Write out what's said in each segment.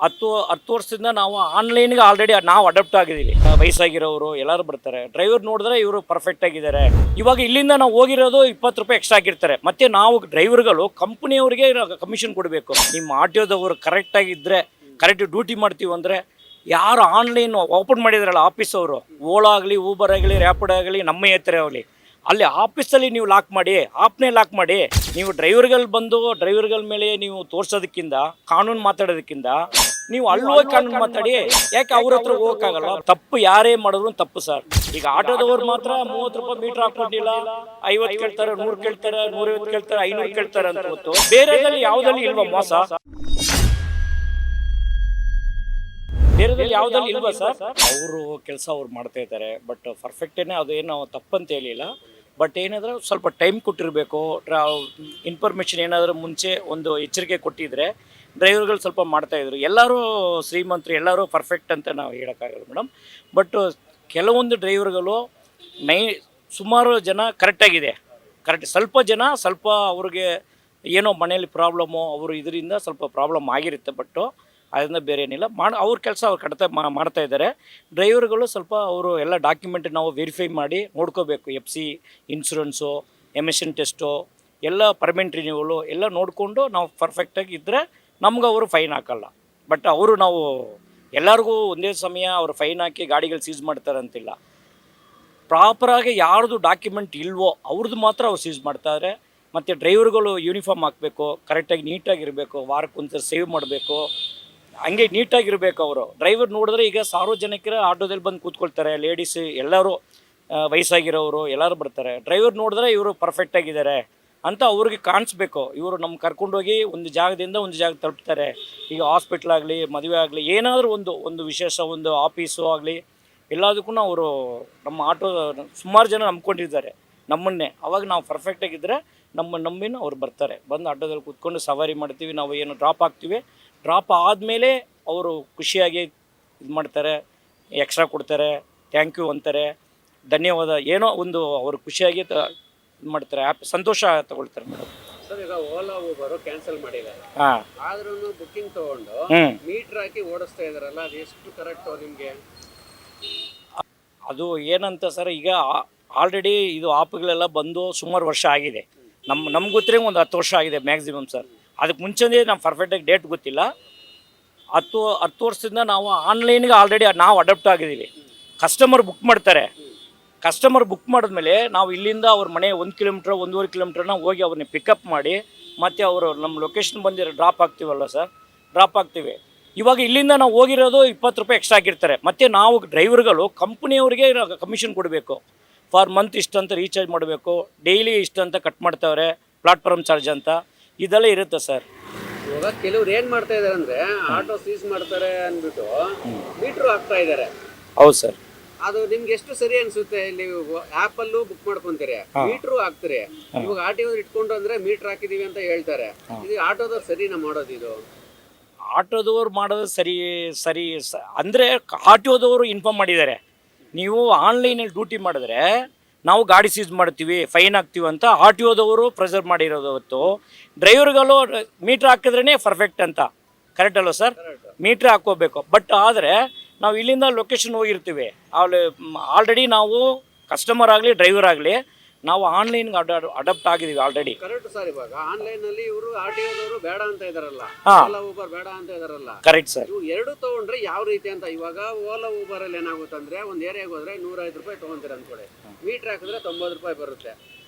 10 ವರ್ಷದಿಂದ ನಾವು ಆನ್ಲೈನ್ಗೆ ಆಲ್ರೆಡಿ ನಾವು ಅಡಾಪ್ಟ್ ಆಗಿದ್ದೀವಿ. ವಯಸ್ಸಾಗಿರೋರು ಎಲ್ಲರೂ ಬರ್ತಾರೆ. ಡ್ರೈವರ್ ನೋಡಿದ್ರೆ ಇವರು ಪರ್ಫೆಕ್ಟ್ ಆಗಿದ್ದಾರೆ. ಇವಾಗ ಇಲ್ಲಿಂದ ನಾವು ಹೋಗಿರೋದು 20 ರೂಪಾಯಿ ಎಕ್ಸ್ಟ್ರಾ ಹಾಕಿರ್ತಾರೆ. ಮತ್ತೆ ನಾವು ಡ್ರೈವರ್ಗಳು ಕಂಪನಿಯವರಿಗೆ ಕಮಿಷನ್ ಕೊಡಬೇಕು. ನಿಮ್ಮ ಆಟೋದವರು ಕರೆಕ್ಟ್ ಆಗಿದ್ದರೆ, ಕರೆಕ್ಟ್ ಡ್ಯೂಟಿ ಮಾಡ್ತೀವಿ ಅಂದರೆ, ಯಾರು ಆನ್ಲೈನ್ ಓಪನ್ ಮಾಡಿದಾರಲ್ಲ ಆಫೀಸ್ ಅವರು, ಓಲಾ ಆಗಲಿ, ಊಬರ್ ಆಗಲಿ, ರ್ಯಾಪಿಡ್ ಆಗಲಿ, ನಮ್ಮ ಎತ್ತರ ಆಗಲಿ, ಅಲ್ಲಿ ಆಫೀಸಲ್ಲಿ ನೀವು ಲಾಕ್ ಮಾಡಿ, ಆಪ್ನೇ ಲಾಕ್ ಮಾಡಿ. ನೀವು ಡ್ರೈವರ್ಗಳು ಬಂದು ಡ್ರೈವರ್ಗಳ ಮೇಲೆ ನೀವು ತೋರಿಸೋದಕ್ಕಿಂತ, ಕಾನೂನು ಮಾತಾಡೋದಕ್ಕಿಂತ ನೀವು ಅಲ್ಲೋಗಿ ಕಾನೂನು ಮಾತಾಡಿ. ಯಾಕೆ ಅವ್ರ ಹತ್ರ ಹೋಗೋಕ್ಕಾಗಲ್ಲ? ತಪ್ಪು ಯಾರೇ ಮಾಡಿದ್ರು ತಪ್ಪು ಸರ್. ಈಗ ಆಟೋದವ್ರು ಮಾತ್ರ 30 ರೂಪಾಯಿ ಮೀಟರ್ ಹಾಕೊಂಡಿಲ್ಲ, 50 ಕೇಳ್ತಾರೆ, 100 ಕೇಳ್ತಾರೆ, 150 ಕೇಳ್ತಾರೆ, 500 ಕೇಳ್ತಾರೆ ಅಂತ ಗೊತ್ತು. ಬೇರೆದಲ್ಲಿ ಯಾವುದಲ್ಲಿ ಇಲ್ವಾ ಮೋಸ? ಬೇರೆದಲ್ಲಿ ಯಾವುದಲ್ಲಿ ಇಲ್ವಾ ಸರ್? ಅವರು ಕೆಲಸ ಅವ್ರು ಮಾಡ್ತಾ ಇದ್ದಾರೆ. ಬಟ್ ಪರ್ಫೆಕ್ಟೇನೆ, ಅದೇನು ತಪ್ಪಂತ ಹೇಳಿಲ್ಲ. ಬಟ್ ಏನಾದರೂ ಸ್ವಲ್ಪ ಟೈಮ್ ಕೊಟ್ಟಿರಬೇಕು. ಇನ್ಫಾರ್ಮೇಷನ್ ಏನಾದರೂ ಮುಂಚೆ ಒಂದು ಎಚ್ಚರಿಕೆ ಕೊಟ್ಟಿದ್ರೆ ಡ್ರೈವರ್ಗಳು ಸ್ವಲ್ಪ ಮಾಡ್ತಾಯಿದ್ರು. ಎಲ್ಲರೂ ಶ್ರೀಮಂತರು, ಎಲ್ಲರೂ ಪರ್ಫೆಕ್ಟ್ ಅಂತ ನಾವು ಹೇಳೋಕ್ಕಾಗಲ್ಲ ಮೇಡಮ್. ಬಟ್ ಕೆಲವೊಂದು ಡ್ರೈವರ್ಗಳು ಸುಮಾರು ಜನ ಕರೆಕ್ಟಾಗಿದೆ. ಸ್ವಲ್ಪ ಜನ ಅವ್ರಿಗೆ ಏನೋ ಮನೆಯಲ್ಲಿ ಪ್ರಾಬ್ಲಮ್ಮು, ಅವರು ಇದರಿಂದ ಸ್ವಲ್ಪ ಪ್ರಾಬ್ಲಮ್ ಆಗಿರುತ್ತೆ. ಬಟ್ಟು ಅದರಿಂದ ಬೇರೆ ಏನಿಲ್ಲ. ಅವ್ರ ಕೆಲಸ ಅವ್ರು ಮಾಡ್ತಾ ಇದ್ದಾರೆ. ಡ್ರೈವರ್ಗಳು ಸ್ವಲ್ಪ ಅವರು ಎಲ್ಲ ಡಾಕ್ಯುಮೆಂಟ್ ನಾವು ವೆರಿಫೈ ಮಾಡಿ ನೋಡ್ಕೋಬೇಕು. FC, ಇನ್ಶೂರೆನ್ಸು, ಎಮಿಷನ್ ಟೆಸ್ಟು, ಎಲ್ಲ ಪರ್ಮನೆಂಟ್ ರಿನ್ಯೂವಲು ಎಲ್ಲ ನೋಡಿಕೊಂಡು ನಾವು ಪರ್ಫೆಕ್ಟಾಗಿ ಇದ್ದರೆ ನಮ್ಗೆ ಅವರು ಫೈನ್ ಹಾಕಲ್ಲ. ಬಟ್ ಅವರು ನಾವು ಎಲ್ಲರಿಗೂ ಒಂದೇ ಸಮಯ ಅವರು ಫೈನ್ ಹಾಕಿ ಗಾಡಿಗಳು ಸೀಸ್ ಮಾಡ್ತಾರೆ ಅಂತಿಲ್ಲ. ಪ್ರಾಪರಾಗಿ ಯಾರ್ದು ಡಾಕ್ಯುಮೆಂಟ್ ಇಲ್ವೋ ಅವ್ರದ್ದು ಮಾತ್ರ ಅವ್ರು ಸೀಸ್ ಮಾಡ್ತಾರೆ. ಮತ್ತು ಡ್ರೈವರ್ಗಳು ಯೂನಿಫಾರ್ಮ್ ಹಾಕಬೇಕು, ಕರೆಕ್ಟಾಗಿ ನೀಟಾಗಿರಬೇಕು, ವಾರಕ್ಕೊಂದ್ಸರಿ ಸೇವ್ ಮಾಡಬೇಕು, ಹಂಗೆ ನೀಟಾಗಿರಬೇಕು. ಅವರು ಡ್ರೈವರ್ ನೋಡಿದ್ರೆ, ಈಗ ಸಾರ್ವಜನಿಕರ ಆಟೋದಲ್ಲಿ ಬಂದು ಕೂತ್ಕೊಳ್ತಾರೆ, ಲೇಡೀಸ್ ಎಲ್ಲರೂ, ವಯಸ್ಸಾಗಿರೋರು ಎಲ್ಲರೂ ಬರ್ತಾರೆ. ಡ್ರೈವರ್ ನೋಡಿದ್ರೆ ಇವರು ಪರ್ಫೆಕ್ಟಾಗಿದ್ದಾರೆ ಅಂತ ಅವ್ರಿಗೆ ಕಾಣಿಸ್ಬೇಕು. ಇವರು ನಮ್ಮ ಕರ್ಕೊಂಡೋಗಿ ಒಂದು ಜಾಗದಿಂದ ಒಂದು ಜಾಗ ತಲುಪ್ತಾರೆ. ಈಗ ಹಾಸ್ಪಿಟ್ಲ್ ಆಗಲಿ, ಮದುವೆ ಆಗಲಿ, ಏನಾದರೂ ಒಂದು ವಿಶೇಷ ಒಂದು ಆಫೀಸು ಆಗಲಿ, ಎಲ್ಲದಕ್ಕೂ ಅವರು ನಮ್ಮ ಆಟೋ ಸುಮಾರು ಜನ ನಂಬ್ಕೊಂಡಿದ್ದಾರೆ ನಮ್ಮನ್ನೇ. ಅವಾಗ ನಾವು ಪರ್ಫೆಕ್ಟಾಗಿದ್ದರೆ ನಂಬಿನ ಅವ್ರು ಬರ್ತಾರೆ. ಬಂದು ಆಟೋದಲ್ಲಿ ಕೂತ್ಕೊಂಡು ಸವಾರಿ ಮಾಡ್ತೀವಿ. ನಾವು ಏನು ಡ್ರಾಪ್ ಆಗ್ತೀವಿ, ಡ್ರಾಪ್ ಆದಮೇಲೆ ಅವರು ಖುಷಿಯಾಗಿ ಇದು ಮಾಡ್ತಾರೆ, ಎಕ್ಸ್ಟ್ರಾ ಕೊಡ್ತಾರೆ, ಥ್ಯಾಂಕ್ ಯು ಅಂತಾರೆ, ಧನ್ಯವಾದ, ಏನೋ ಒಂದು ಅವರು ಖುಷಿಯಾಗಿ ಇದು ಮಾಡ್ತಾರೆ, ಸಂತೋಷ ತಗೊಳ್ತಾರೆ ಮೇಡಮ್. ಸರ್, ಈಗ ಓಲಾ ಊಬರು ಕ್ಯಾನ್ಸಲ್ ಮಾಡಿದ್ದಾರೆ. ಆದ್ರೂ ಬುಕ್ಕಿಂಗ್ ತಗೊಂಡು ಮೀಟರ್ ಹಾಕಿ ಓಡಿಸ್ತಾ ಇದಾರಲ್ಲ, ಅದು ಎಷ್ಟು ಕರೆಕ್ಟ್ ನಿಮಗೆ? ಅದು ಏನಂತ ಸರ್, ಈಗ ಆಲ್ರೆಡಿ ಇದು ಆಪ್ಗಳೆಲ್ಲ ಬಂದು ಸುಮಾರು ವರ್ಷ ಆಗಿದೆ. ನಮ್ಗೆ ಗೊತ್ತಿರೋ ಒಂದು 10 ವರ್ಷ ಆಗಿದೆ ಮ್ಯಾಕ್ಸಿಮಮ್ ಸರ್. ಅದಕ್ಕೆ ಮುಂಚೆನೇ ನಮ್ಮ ಪರ್ಫೆಕ್ಟಾಗಿ ಡೇಟ್ ಗೊತ್ತಿಲ್ಲ. 10 ವರ್ಷದಿಂದ ನಾವು ಆನ್ಲೈನ್ಗೆ ಆಲ್ರೆಡಿ ನಾವು ಅಡಾಪ್ಟ್ ಆಗಿದ್ದೀವಿ. ಕಸ್ಟಮರ್ ಬುಕ್ ಮಾಡ್ತಾರೆ. ಕಸ್ಟಮರ್ ಬುಕ್ ಮಾಡಿದ್ಮೇಲೆ ನಾವು ಇಲ್ಲಿಂದ ಅವ್ರ ಮನೆ 1 ಕಿಲೋಮೀಟ್ರ್ 1.5 ಕಿಲೋಮೀಟ್ರನ್ನ ಹೋಗಿ ಅವ್ರನ್ನ ಪಿಕಪ್ ಮಾಡಿ, ಮತ್ತು ಅವರು ನಮ್ಮ ಲೊಕೇಶನ್ ಬಂದಿರೋ ಡ್ರಾಪ್ ಆಗ್ತೀವಲ್ಲ ಸರ್, ಡ್ರಾಪ್ ಆಗ್ತೀವಿ. ಇವಾಗ ಇಲ್ಲಿಂದ ನಾವು ಹೋಗಿರೋದು 20 ರೂಪಾಯಿ ಎಕ್ಸ್ಟ್ರಾ ಹಾಕಿರ್ತಾರೆ. ಮತ್ತು ನಾವು ಡ್ರೈವರ್ಗಳು ಕಂಪ್ನಿಯವರಿಗೆ ಕಮಿಷನ್ ಕೊಡಬೇಕು. ಫಾರ್ ಮಂತ್ ಇಷ್ಟಂತ ರೀಚಾರ್ಜ್ ಮಾಡಬೇಕು, ಡೈಲಿ ಇಷ್ಟಂತ ಕಟ್ ಮಾಡ್ತಾವ್ರೆ, ಪ್ಲಾಟ್ಫಾರ್ಮ್ ಚಾರ್ಜ್ ಅಂತ, ಇದೆಲ್ಲ ಇರುತ್ತೆ ಸರ್. ಇವಾಗ ಕೆಲವ್ರು ಏನು ಮಾಡ್ತಾ ಇದ್ದಾರೆ ಅಂದರೆ, ಆಟೋ ಸೀಸ್ ಮಾಡ್ತಾರೆ ಅಂದ್ಬಿಟ್ಟು ಮೀಟ್ರು ಹಾಕ್ತಾ ಇದ್ದಾರೆ. ಹೌದು ಸರ್. ಅದು ನಿಮ್ಗೆ ಎಷ್ಟು ಸರಿ ಅನ್ಸುತ್ತೆ? ಇಲ್ಲಿ ಆ್ಯಪಲ್ಲೂ ಬುಕ್ ಮಾಡ್ಕೊಂತೀರಿ, ಮೀಟ್ರು ಹಾಕ್ತೀರಿ. ಇವಾಗ ಆಟೋದವ್ರು ಇಟ್ಕೊಂಡು ಅಂದರೆ ಮೀಟ್ರ್ ಹಾಕಿದೀವಿ ಅಂತ ಹೇಳ್ತಾರೆ. ಇದು ಆಟೋದವ್ರು ಸರಿನಾ ಮಾಡೋದು? ಇದು ಆಟೋದವ್ರು ಮಾಡೋದು ಸರಿ ಅಂದರೆ ಆಟೋದವರು ಇನ್ಫಾರ್ಮ್ ಮಾಡಿದ್ದಾರೆ, ನೀವು ಆನ್ಲೈನಲ್ಲಿ ಡ್ಯೂಟಿ ಮಾಡಿದ್ರೆ ನಾವು ಗಾಡಿ ಸೀಸ್ ಮಾಡ್ತೀವಿ, ಫೈನ್ ಹಾಕ್ತೀವಿ ಅಂತ ಆಟೋದವರು ಪ್ರೆಸರ್ ಮಾಡಿರೋದು. ಹೊತ್ತು ಡ್ರೈವರ್ಗಳು ಮೀಟ್ರ್ ಹಾಕಿದ್ರೇ ಪರ್ಫೆಕ್ಟ್ ಅಂತ. ಕರೆಕ್ಟ್ ಅಲ್ವ ಸರ್? ಮೀಟ್ರ್ ಹಾಕ್ಕೋಬೇಕು. ಬಟ್ ಆದರೆ ನಾವು ಇಲ್ಲಿಂದ ಲೊಕೇಶನ್ ಹೋಗಿರ್ತೀವಿ, ಆಲ್ರೆಡಿ ನಾವು ಕಸ್ಟಮರ್ ಆಗಲಿ ಡ್ರೈವರ್ ಆಗಲಿ ನಾವು ಆನ್ಲೈನ್ಗೆ ಅಡಾಪ್ಟ್ ಆಗಿದ್ದೀವಿ ಆಲ್ರೆಡಿ. Correct sir. ಇವಾಗ ಆನ್ಲೈನಲ್ಲಿ ಇವರು ಆಟೋದವರು ಬೇಡ ಅಂತ ಇದಾರಲ್ಲ, ಓಲಾ ಊಬರ್ ಬೇಡ ಅಂತ ಇದಾರಲ್ಲ. Correct sir. ಇವು ಎರಡು ತೊಗೊಂಡ್ರೆ ಯಾವ ರೀತಿ ಅಂತ? ಇವಾಗ ಓಲಾ ಊಬರಲ್ಲಿ ಏನಾಗುತ್ತೆ ಅಂದರೆ, ಒಂದು ಏರಿಯಾಗೆ ಹೋದರೆ 105 ರೂಪಾಯಿ ತೊಗೊಂತೀರ ಅಂದ್ಕೊಳ್ಳಿ, ಮೀಟ್ರ್ ಹಾಕಿದ್ರೆ 90 ರೂಪಾಯಿ ಬರುತ್ತೆ.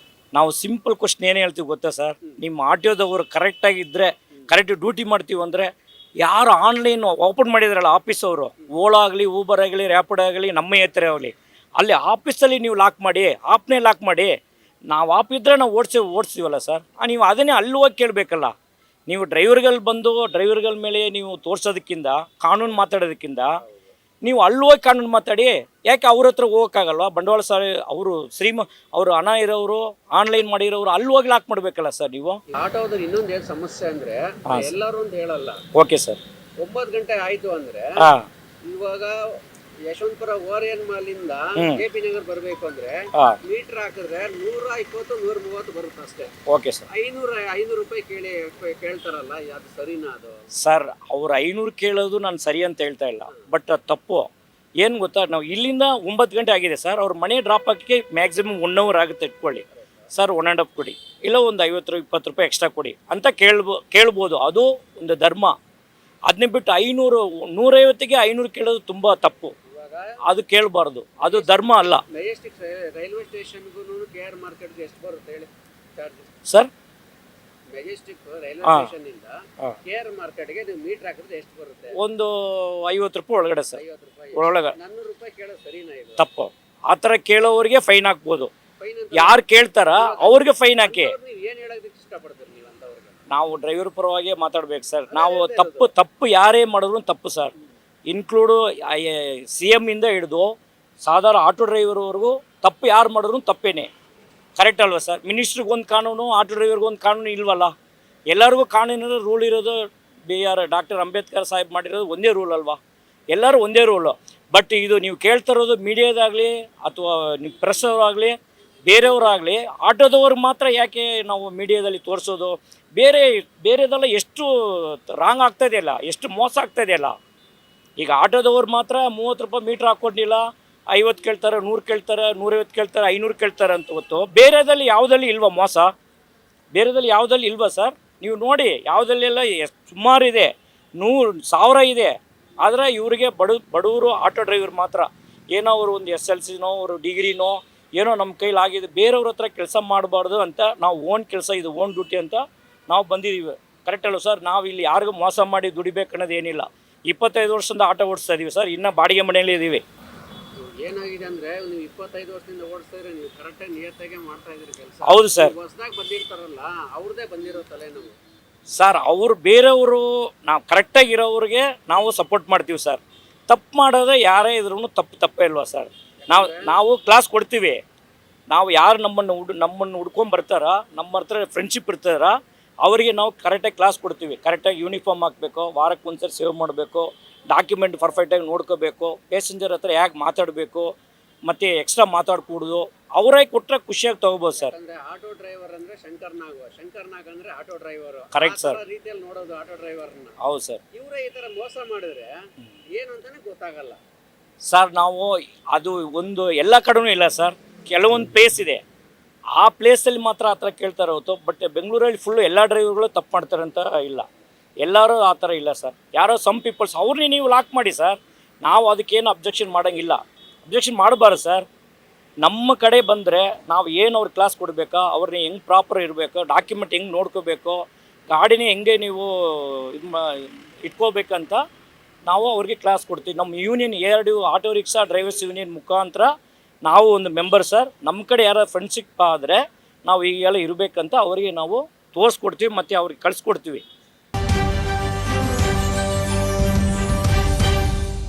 ನಾವು ಸಿಂಪಲ್ ಕ್ವಶನ್ ಏನು ಹೇಳ್ತೀವಿ ಗೊತ್ತಾ ಸರ್? ನಿಮ್ಮ ಆಟೋದವರು ಕರೆಕ್ಟಾಗಿದ್ದರೆ, ಕರೆಕ್ಟ್ ಡ್ಯೂಟಿ ಮಾಡ್ತೀವಿ ಅಂದರೆ, ಯಾರು ಆನ್ಲೈನ್ ಓಪನ್ ಮಾಡಿದಾರಲ್ಲ ಆಫೀಸ್ ಅವರು, ಓಲಾ ಆಗಲಿ, ಊಬರ್ ಆಗಲಿ, ರ್ಯಾಪಿಡ್ ಆಗಲಿ, ನಮ್ಮ ಎತ್ತರ ಆಗಲಿ, ಅಲ್ಲಿ ಆಫೀಸಲ್ಲಿ ನೀವು ಲಾಕ್ ಮಾಡಿ, ಆಪ್ನೇ ಲಾಕ್ ಮಾಡಿ. ನಾವು ಆಪ್ ಇದ್ದರೆ ನಾವು ಓಡಿಸ್ತೀವಲ್ಲ ಸರ್, ನೀವು ಅದನ್ನೇ ಅಲ್ಲಿ ಹೋಗಿ ಕೇಳಬೇಕಲ್ಲ. ನೀವು ಡ್ರೈವರ್ಗಳು ಬಂದು ಡ್ರೈವರ್ಗಳ ಮೇಲೆ ನೀವು ತೋರಿಸೋದಕ್ಕಿಂತ, ಕಾನೂನು ಮಾತಾಡೋದಕ್ಕಿಂತ ನೀವು ಅಲ್ಲಿ ಹೋಗಿ ಕಾನೂನು ಮಾತಾಡಿ. ಯಾಕೆ ಅವ್ರ ಹತ್ರ ಹೋಗೋಕ್ಕಾಗಲ್ವ? ಬಂಡವಾಳ ಅವರು ಹಣ ಇರೋರು, ಆನ್ಲೈನ್ ಮಾಡಿರೋರು ಅಲ್ಲಿ ಹೋಗಿ ಲಾಕ್ ಮಾಡಬೇಕಲ್ಲ ಸರ್ ನೀವು. ಆಟೋದಲ್ಲಿ ಇನ್ನೊಂದು ಏನು ಸಮಸ್ಯೆ ಅಂದರೆ, ಎಲ್ಲರೂ ಅಂತ ಹೇಳಲ್ಲ. Okay sir. 9 ಗಂಟೆ ಆಯಿತು ಅಂದರೆ, ಇವಾಗ ಯಶವಂತಪುರ ಓರಿಯನ್ ಮಾಲಿಂದ ಕೆಪಿ ನಗರ್ ಬರ್ಬೇಕು ಅಂದ್ರೆ ಹಾಂ ಮೀಟರ್ ಹಾಕಿದ್ರೆ 120 130 ಬರುತ್ತೆ ಅಷ್ಟೇ. Okay sir. 500 ರೂಪಾಯಿ ಕೇಳ್ತಾರಲ್ಲ, ಅದು ಸರಿನಾ? ಅದು ಸರ್ ಅವ್ರು 500 ಕೇಳೋದು ನಾನು ಸರಿ ಅಂತ ಹೇಳ್ತಾ ಇಲ್ಲ, ಬಟ್ ಅದು ತಪ್ಪು. ಏನು ಗೊತ್ತಾ, ನಾವು ಇಲ್ಲಿಂದ 9 ಗಂಟೆ ಆಗಿದೆ ಸರ್, ಅವ್ರ ಮನೆ ಡ್ರಾಪ್ ಹಾಕಿ ಮ್ಯಾಕ್ಸಿಮಮ್ 1 ಅವರ್ ಆಗುತ್ತೆ ಇಟ್ಕೊಳ್ಳಿ ಸರ್. 1.5 ಕೊಡಿ, ಇಲ್ಲ ಒಂದು 50-20 ರೂಪಾಯಿ ಎಕ್ಸ್ಟ್ರಾ ಕೊಡಿ ಅಂತ ಕೇಳ್ಬೋದು. ಅದು ಒಂದು ಧರ್ಮ. ಅದನ್ನೇ ಬಿಟ್ಟು 500 150ಗೆ 500 ಕೇಳೋದು ತುಂಬ ತಪ್ಪು. ಅದು ಕೇಳಬಾರ್ದು, ಅದು ಧರ್ಮ ಅಲ್ಲ. ಮೆಜೆಸ್ಟಿಕ್ ರೈಲ್ವೆ ಸ್ಟೇಷನ್ಗೂ KR ಮಾರ್ಕೆಟ್ಗೆ ಎಷ್ಟು ಬರುತ್ತೆ ಹೇಳಿ charge sir? Majestic railway station ಇಂದ KR ಮಾರ್ಕೆಟ್ಗೆ ನೀವು ಮೀಟರ್ ಹಾಕಿದ್ರೆ ಎಷ್ಟು ಬರುತ್ತೆ? ಒಂದು 50 ರೂಪಾಯಿ ಒಳಗಡೆ ಸರ್. 50 ರೂಪಾಯಿ. ಒಳಗೆ 400 ರೂಪಾಯಿ ಕೇಳೋದು ಸರಿನಾ? ಇದು ತಪ್ಪು. ಆ ಥರ ಕೇಳೋರಿಗೆ ಫೈನ್ ಹಾಕ್ಬೋದು. ಫೈನ್ ಅಂತ ಯಾರು ಕೇಳ್ತಾರ ಅವ್ರಿಗೆ ಫೈನ್ ಹಾಕಿ. ನೀವು ಏನು ಹೇಳೋದಕ್ಕೆ ಇಷ್ಟಪಡ್ತೀರಿ ನೀವು ಅಂತವ್ರಿಗೆ? ನಾವು ಡ್ರೈವರ್ ಪರವಾಗಿ ಮಾತಾಡ್ಬೇಕು ಸರ್. ನಾವು ತಪ್ಪು ಯಾರೇ ಮಾಡಿದ್ರು ತಪ್ಪು ಸರ್. ಇನ್ಕ್ಲೂಡು CM ಇಂದ ಹಿಡಿದು ಸಾಧಾರಣ ಆಟೋ ಡ್ರೈವರ್ವರೆಗೂ ತಪ್ಪು ಯಾರು ಮಾಡಿದ್ರು ತಪ್ಪೇನೆ. ಕರೆಕ್ಟ್ ಅಲ್ವಾ ಸರ್? ಮಿನಿಸ್ಟ್ರಿಗೆ ಒಂದು ಕಾನೂನು, ಆಟೋ ಡ್ರೈವರ್ಗೆ ಒಂದು ಕಾನೂನು ಇಲ್ವಲ್ಲ. ಎಲ್ಲರಿಗೂ ಕಾನೂನಿನ ರೂಲ್ ಇರೋದು. ಡಾಕ್ಟರ್ ಅಂಬೇಡ್ಕರ್ ಸಾಹೇಬ್ ಮಾಡಿರೋದು ಒಂದೇ ರೂಲ್ ಅಲ್ವಾ? ಎಲ್ಲರೂ ಒಂದೇ ರೂಲು. ಬಟ್ ಇದು ನೀವು ಕೇಳ್ತಾ ಇರೋದು ಮೀಡಿಯಾದಾಗಲಿ ಅಥವಾ ನೀವು ಪ್ರೆಸ್ ಅವರಾಗಲಿ ಬೇರೆಯವರಾಗಲಿ, ಆಟೋದವ್ರಿಗೆ ಮಾತ್ರ ಯಾಕೆ ನಾವು ಮೀಡಿಯಾದಲ್ಲಿ ತೋರಿಸೋದು? ಬೇರೆದೆಲ್ಲ ಎಷ್ಟು ರಾಂಗ್ ಆಗ್ತಾಯಿದೆಯಲ್ಲ, ಎಷ್ಟು ಮೋಸ ಆಗ್ತಾಯಿದೆಯಲ್ಲ. ಈಗ ಆಟೋದವ್ರು ಮಾತ್ರ 30 ರೂಪಾಯಿ ಮೀಟ್ರ್ ಹಾಕ್ಕೊಂಡಿಲ್ಲ, 50 ಕೇಳ್ತಾರೆ, 100 ಕೇಳ್ತಾರೆ, 150 ಕೇಳ್ತಾರೆ, 500 ಕೇಳ್ತಾರೆ ಅಂತ ಹೊತ್ತು ಬೇರೆದಲ್ಲಿ ಯಾವುದಲ್ಲಿ ಇಲ್ವಾ ಮೋಸ? ಬೇರೆದಲ್ಲಿ ಯಾವುದಲ್ಲಿ ಇಲ್ವಾ ಸರ್? ನೀವು ನೋಡಿ, ಯಾವುದಲ್ಲೆಲ್ಲ ಸುಮಾರಿದೆ, 100,000 ಇದೆ. ಆದರೆ ಇವರಿಗೆ ಬಡವರು ಆಟೋ ಡ್ರೈವರ್ ಮಾತ್ರ ಏನೋ ಅವರು ಒಂದು SLCನೋ ಅವರು ಡಿಗ್ರಿನೋ ಏನೋ ನಮ್ಮ ಕೈಲಾಗಿದೆ, ಬೇರೆಯವ್ರ ಹತ್ರ ಕೆಲಸ ಮಾಡಬಾರ್ದು ಅಂತ ನಾವು ಓನ್ ಕೆಲಸ, ಇದು ಓನ್ ಡ್ಯೂಟಿ ಅಂತ ನಾವು ಬಂದಿದ್ದೀವಿ. ಕರೆಕ್ಟ್ ಅಲ್ವ ಸರ್? ನಾವು ಇಲ್ಲಿ ಯಾರಿಗೂ ಮೋಸ ಮಾಡಿ ದುಡಿಬೇಕು ಅನ್ನೋದು ಏನಿಲ್ಲ. 25 ವರ್ಷದಿಂದ ಆಟೋ ಓಡಿಸ್ತಾ ಇದ್ದೀವಿ ಸರ್, ಇನ್ನೂ ಬಾಡಿಗೆ ಮನೆಯಲ್ಲಿ ಇದ್ದೀವಿ. ಏನಾಗಿದೆ ಅಂದ್ರೆ ನೀವು 25 ವರ್ಷದಿಂದ ಓಡಿಸ್ತಾ ಇದ್ರೆ ನೀವು ಕರೆಕ್ಟಾಗಿ ನಿಯತ್ತಾಗೆ ಮಾಡ್ತಾ ಇದ್ರಿ ಕೆಲಸ. ಹೌದು ಸರ್. ಹೊಸದಾಗಿ ಬಂದಿರ್ತಾರಲ್ಲ ಅವ್ರದ್ದೇ ಬಂದಿರೋ ತಲೆನೋವು ಸರ್. ಅವರು ಬೇರೆಯವರು, ನಾವು ಕರೆಕ್ಟಾಗಿರೋರಿಗೆ ನಾವು ಸಪೋರ್ಟ್ ಮಾಡ್ತೀವಿ ಸರ್. ತಪ್ಪು ಮಾಡೋದೇ ಯಾರೇ ಇದ್ರೂ ತಪ್ಪೇ ಇಲ್ವಾ ಸರ್? ನಾವು ಕ್ಲಾಸ್ ಕೊಡ್ತೀವಿ. ನಾವು ಯಾರು ನಮ್ಮನ್ನು ಹುಡ್ಕೊಂಡು ಬರ್ತಾರ, ನಮ್ಮ ಹತ್ರ ಫ್ರೆಂಡ್ಶಿಪ್ ಇರ್ತಾರ, ಅವರಿಗೆ ನಾವು ಕರೆಕ್ಟಾಗಿ ಕ್ಲಾಸ್ ಕೊಡ್ತೀವಿ. ಕರೆಕ್ಟಾಗಿ ಯೂನಿಫಾರ್ಮ್ ಹಾಕಬೇಕು, ವಾರಕ್ಕೆ ಒಂದ್ಸರಿ ಸೇವ್ ಮಾಡಬೇಕು, ಡಾಕ್ಯುಮೆಂಟ್ ಪರ್ಫೆಕ್ಟಾಗಿ ನೋಡ್ಕೋಬೇಕು, ಪ್ಯಾಸೆಂಜರ್ ಹತ್ರ ಯಾಕೆ ಮಾತಾಡಬೇಕು, ಮತ್ತು ಎಕ್ಸ್ಟ್ರಾ ಮಾತಾಡ್ಕೂಡ್ದು, ಅವರೇ ಕೊಟ್ಟರೆ ಖುಷಿಯಾಗಿ ತೊಗೋಬೋದು ಸರ್. ಅಂದ್ರೆ ಆಟೋ ಡ್ರೈವರ್ ಅಂದ್ರೆ ಶಂಕರ್ ನಾಗ್ ಅಂದ್ರೆ ಆಟೋ ಡ್ರೈವರ್. Correct sir. ರೀತಿಯಲ್ಲಿ ನೋಡೋದು ಆಟೋ ಡ್ರೈವರ್ನ. ಹೌದು ಸರ್. ಇವರೇ ಈ ತರ ಮೋಸ ಮಾಡಿದ್ರೆ ಏನು ಅಂತಾನೆ ಗೊತ್ತಾಗಲ್ಲ ಸರ್. ನಾವು ಅದು ಒಂದು ಎಲ್ಲ ಕಡೆನೂ ಇಲ್ಲ ಸರ್, ಕೆಲವೊಂದು ಪ್ಲೇಸ್ ಇದೆ, ಆ ಪ್ಲೇಸಲ್ಲಿ ಮಾತ್ರ ಆ ಥರ ಕೇಳ್ತಾರೆ ಹೊತ್ತು. ಬಟ್ ಬೆಂಗಳೂರಲ್ಲಿ ಫುಲ್ಲು ಎಲ್ಲ ಡ್ರೈವರ್ಗಳು ತಪ್ಪು ಮಾಡ್ತಾರೆ ಅಂತ ಇಲ್ಲ, ಎಲ್ಲರೂ ಆ ಥರ ಇಲ್ಲ ಸರ್. ಯಾರೋ ಸಮ್ ಪೀಪಲ್ಸ್ ಅವ್ರನ್ನೇ ನೀವು ಲಾಕ್ ಮಾಡಿ ಸರ್, ನಾವು ಅದಕ್ಕೇನು ಅಬ್ಜೆಕ್ಷನ್ ಮಾಡೋಂಗಿಲ್ಲ. ಅಬ್ಜೆಕ್ಷನ್ ಮಾಡಬಾರ್ದು ಸರ್. ನಮ್ಮ ಕಡೆ ಬಂದರೆ ನಾವು ಏನು ಅವ್ರಿಗೆ ಕ್ಲಾಸ್ ಕೊಡಬೇಕಾ, ಅವ್ರನ್ನ ಹೆಂಗೆ ಪ್ರಾಪರ್ ಇರಬೇಕು, ಡಾಕ್ಯುಮೆಂಟ್ ಹೆಂಗೆ ನೋಡ್ಕೋಬೇಕು, ಗಾಡಿನೇ ಹೆಂಗೆ ನೀವು ಇಟ್ಕೋಬೇಕಂತ ನಾವು ಅವ್ರಿಗೆ ಕ್ಲಾಸ್ ಕೊಡ್ತೀವಿ. ನಮ್ಮ union ARDO auto rickshaw drivers union ಮುಖಾಂತರ ನಾವು ಒಂದು ಮೆಂಬರ್ ಸರ್. ನಮ್ಮ ಕಡೆ ಯಾರು ಫ್ರೆಂಡ್ಶಿಪ್ ಆದರೆ ನಾವು ಈಗೆಲ್ಲ ಇರಬೇಕಂತ ಅವರಿಗೆ ನಾವು ತೋರಿಸ್ಕೊಡ್ತೀವಿ ಮತ್ತು ಅವ್ರಿಗೆ ಕಳಿಸ್ಕೊಡ್ತೀವಿ.